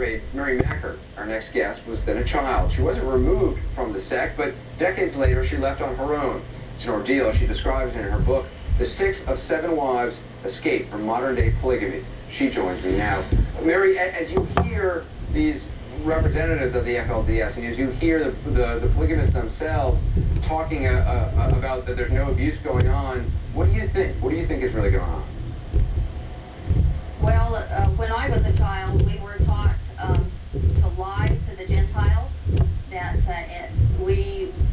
rate, Mary Mackert, our next guest, was then a child. She wasn't removed from the sect, but decades later she left on her own. It's an ordeal. She describes it in her book, The 6 of 7 Wives Escape from Modern-Day Polygamy. She joins me now. Mary, as you hear these representatives of the FLDS, and as you hear the polygamists themselves talking about that there's no abuse going on, what do you think? What do you think is really going on? Well, when I was a child, we were taught to lie to the Gentiles, that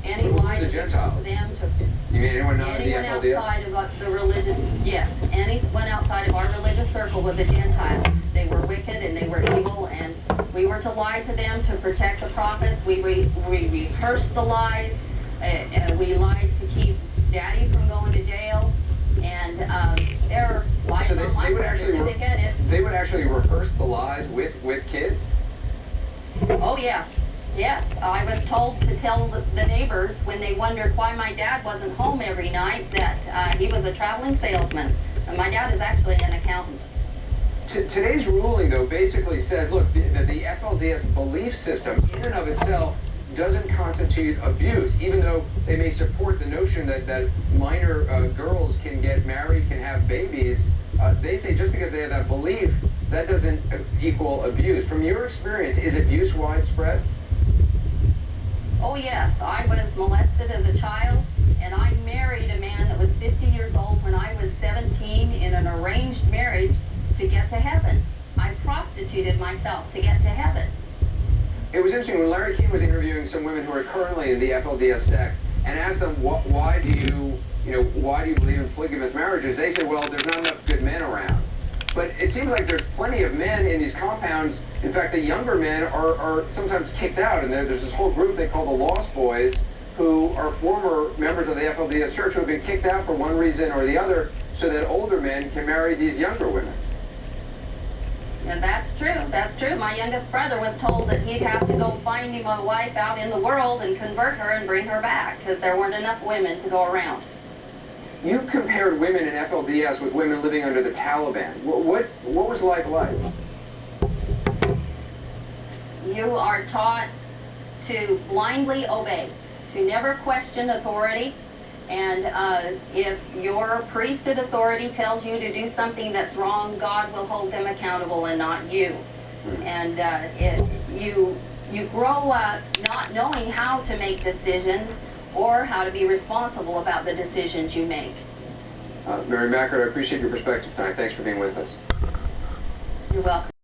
any lie the Gentiles? to them to... You mean anyone not in the FLDS? Outside of the religious, yes, anyone outside of our religious circle was a Gentile. They were wicked and they were evil, and we were to lie to them to protect the prophets. We rehearsed the lies, and we lied to keep Daddy from going to jail, and there are lies on my birth certificate. They would actually rehearse the lies with kids? Oh, yeah. Yes, I was told to tell the neighbors when they wondered why my dad wasn't home every night that he was a traveling salesman. And my dad is actually an accountant. Today's ruling, though, basically says, look, that the FLDS belief system in and of itself doesn't constitute abuse, even though they may support the notion that minor girls can get married, can have babies. They say just because they have that belief, that doesn't equal abuse. From your experience, is abuse widespread? Oh, yes. I was molested as a child, and I married a man that was 50 years old when I was 17 in an arranged marriage to get to heaven. I prostituted myself to get to heaven. It was interesting when Larry King was interviewing some women who are currently in the FLDS sect and asked them, why do you believe in polygamous marriages? They said, well, there's not enough good men around. But it seems like there's plenty of men in these compounds. In fact, the younger men are sometimes kicked out, and there's this whole group they call the Lost Boys, who are former members of the FLDS Church who have been kicked out for one reason or the other, so that older men can marry these younger women. And that's true. That's true. My youngest brother was told that he'd have to go find him a wife out in the world and convert her and bring her back, because there weren't enough women to go around. You compared women in FLDS with women living under the Taliban. What was life like? You are taught to blindly obey, to never question authority, and if your priesthood authority tells you to do something that's wrong, God will hold them accountable and not you. And you grow up not knowing how to make decisions or how to be responsible about the decisions you make. Mary Mackert, I appreciate your perspective tonight. Thanks for being with us. You're welcome.